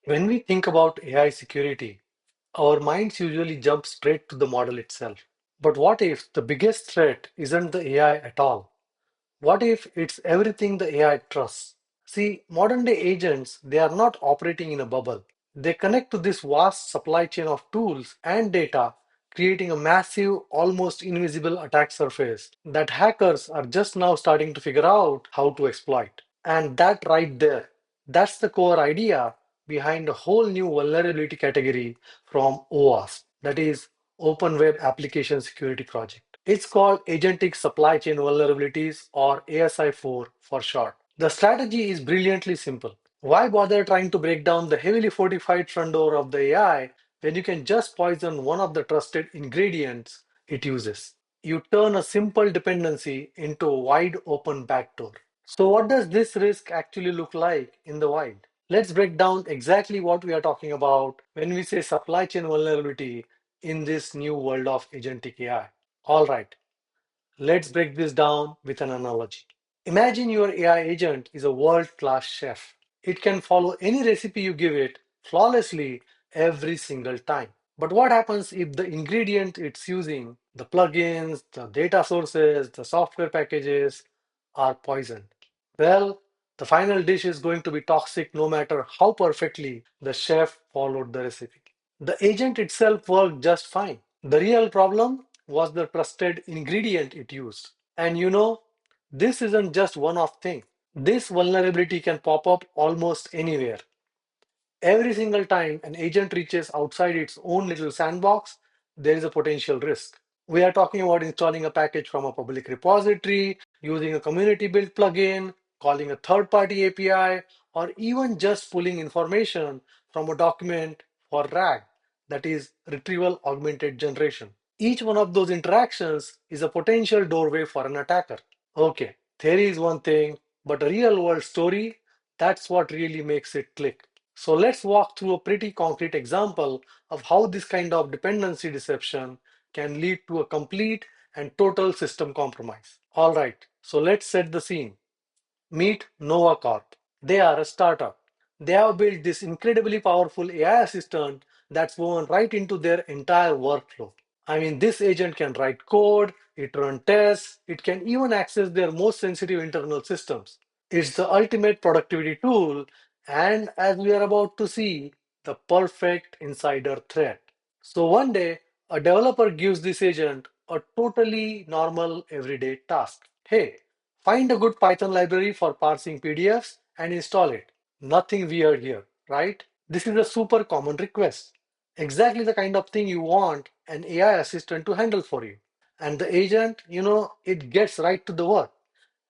When we think about AI security, our minds usually jump straight to the model itself. But what if the biggest threat isn't the AI at all? What if it's everything the AI trusts? See, modern day agents, they are not operating in a bubble. They connect to this vast supply chain of tools and data, creating a massive, almost invisible attack surface that hackers are just now starting to figure out how to exploit. And that right there, that's the core idea behind a whole new vulnerability category from OWASP, that is Open Web Application Security Project. It's called Agentic Supply Chain Vulnerabilities, or ASI4 for short. The strategy is brilliantly simple. Why bother trying to break down the heavily fortified front door of the AI when you can just poison one of the trusted ingredients it uses? You turn a simple dependency into a wide open backdoor. So, what does this risk actually look like in the wild? Let's break down exactly what we are talking about when we say supply chain vulnerability in this new world of agentic AI. All right, let's break this down with an analogy. Imagine your AI agent is a world class chef. It can follow any recipe you give it flawlessly every single time. But what happens if the ingredient it's using, the plugins, the data sources, the software packages, are poisoned? Well, the final dish is going to be toxic no matter how perfectly the chef followed the recipe. The agent itself worked just fine. The real problem was the trusted ingredient it used. And this isn't just one off thing. This vulnerability can pop up almost anywhere. Every single time an agent reaches outside its own little sandbox, there is a potential risk. We are talking about installing a package from a public repository, using a community built plugin, calling a third party API, or even just pulling information from a document for RAG, that is retrieval augmented generation. Each one of those interactions is a potential doorway for an attacker. Okay, theory is one thing, but a real world story, that's what really makes it click. So let's walk through a pretty concrete example of how this kind of dependency deception can lead to a complete and total system compromise. All right, so let's set the scene. Meet Nova Corp. They are a startup. They have built this incredibly powerful AI assistant that's woven right into their entire workflow. I mean, this agent can write code, it run tests, it can even access their most sensitive internal systems. It's the ultimate productivity tool, and as we are about to see, the perfect insider threat. So one day, a developer gives this agent a totally normal everyday task. Hey, find a good Python library for parsing PDFs and install it. Nothing weird here, right? This is a super common request. Exactly the kind of thing you want an AI assistant to handle for you. And the agent, it gets right to the work.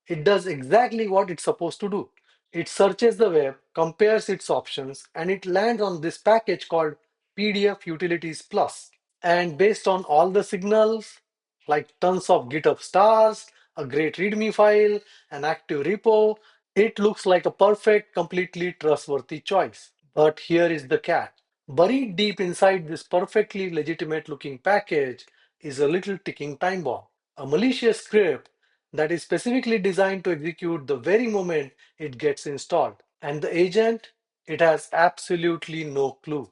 It does exactly what it's supposed to do. It searches the web, compares its options, and it lands on this package called PDF Utilities Plus. And based on all the signals, like tons of GitHub stars, a great README file, an active repo, it looks like a perfect, completely trustworthy choice. But here is the catch. Buried deep inside this perfectly legitimate looking package is a little ticking time bomb, a malicious script that is specifically designed to execute the very moment it gets installed. And the agent, it has absolutely no clue.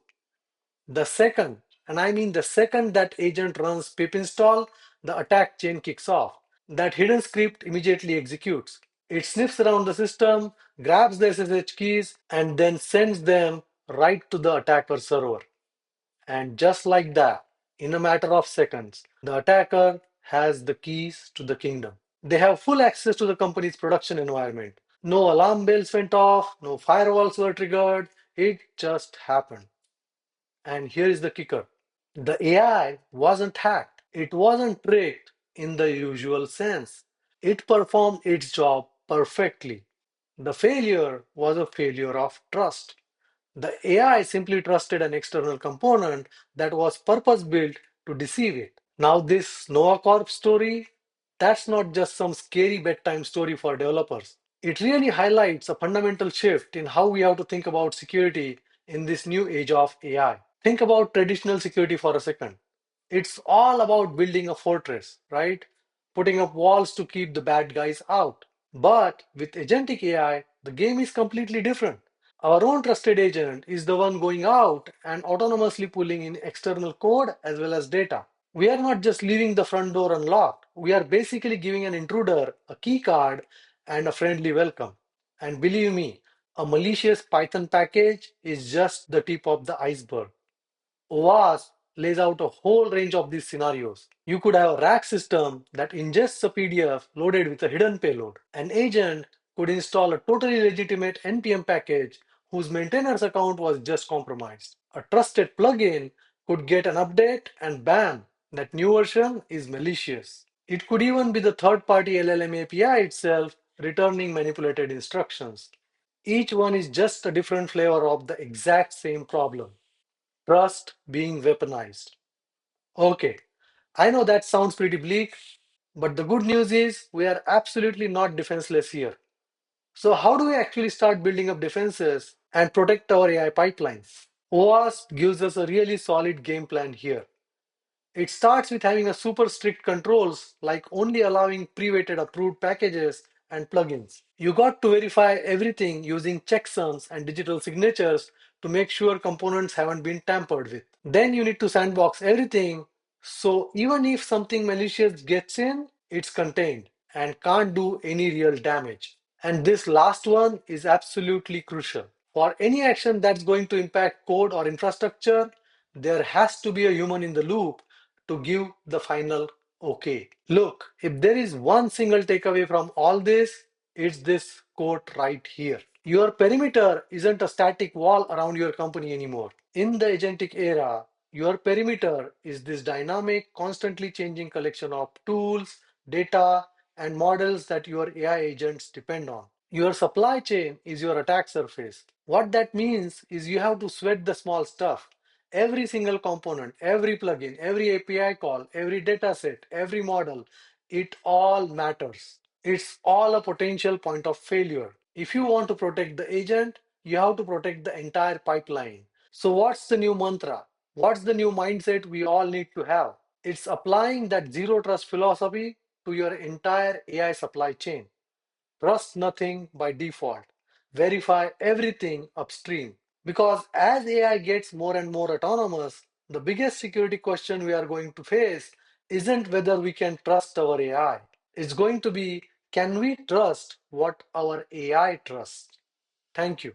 The second, and I mean the second that agent runs pip install, the attack chain kicks off. That hidden script immediately executes. It sniffs around the system, grabs the SSH keys, and then sends them right to the attacker server. And just like that, in a matter of seconds, the attacker has the keys to the kingdom. They have full access to the company's production environment. No alarm bells went off, no firewalls were triggered. It just happened. And here is the kicker. The AI wasn't hacked. It wasn't tricked in the usual sense. It performed its job perfectly. The failure was a failure of trust. The AI simply trusted an external component that was purpose built to deceive it. Now, this Noah Corp story, that's not just some scary bedtime story for developers. It really highlights a fundamental shift in how we have to think about security in this new age of AI. Think about traditional security for a second. It's all about building a fortress, right? Putting up walls to keep the bad guys out. But with agentic AI, the game is completely different. Our own trusted agent is the one going out and autonomously pulling in external code as well as data. We are not just leaving the front door unlocked. We are basically giving an intruder a key card and a friendly welcome. And believe me, a malicious Python package is just the tip of the iceberg. OWASP lays out a whole range of these scenarios. You could have a rack system that ingests a PDF loaded with a hidden payload. An agent could install a totally legitimate NPM package whose maintainer's account was just compromised. A trusted plugin could get an update and bam, that new version is malicious. It could even be the third-party LLM API itself returning manipulated instructions. Each one is just a different flavor of the exact same problem. Trust being weaponized. Okay, I know that sounds pretty bleak, but the good news is we are absolutely not defenseless here. So, how do we actually start building up defenses and protect our AI pipelines? OWASP gives us a really solid game plan here. It starts with having a super strict controls like only allowing pre-weighted approved packages and plugins. You got to verify everything using checksums and digital signatures to make sure components haven't been tampered with. Then you need to sandbox everything so even if something malicious gets in, it's contained and can't do any real damage. And this last one is absolutely crucial. For any action that's going to impact code or infrastructure, there has to be a human in the loop to give the final okay. Look, if there is one single takeaway from all this, it's this quote right here. Your perimeter isn't a static wall around your company anymore. In the agentic era, your perimeter is this dynamic, constantly changing collection of tools, data, and models that your AI agents depend on. Your supply chain is your attack surface. What that means is you have to sweat the small stuff. Every single component, every plugin, every API call, every dataset, every model, it all matters. It's all a potential point of failure. If you want to protect the agent, you have to protect the entire pipeline. So, what's the new mantra? What's the new mindset we all need to have? It's applying that zero trust philosophy to your entire AI supply chain. Trust nothing by default. Verify everything upstream. Because as AI gets more and more autonomous, the biggest security question we are going to face isn't whether we can trust our AI. It's going to be, can we trust what our AI trusts? Thank you.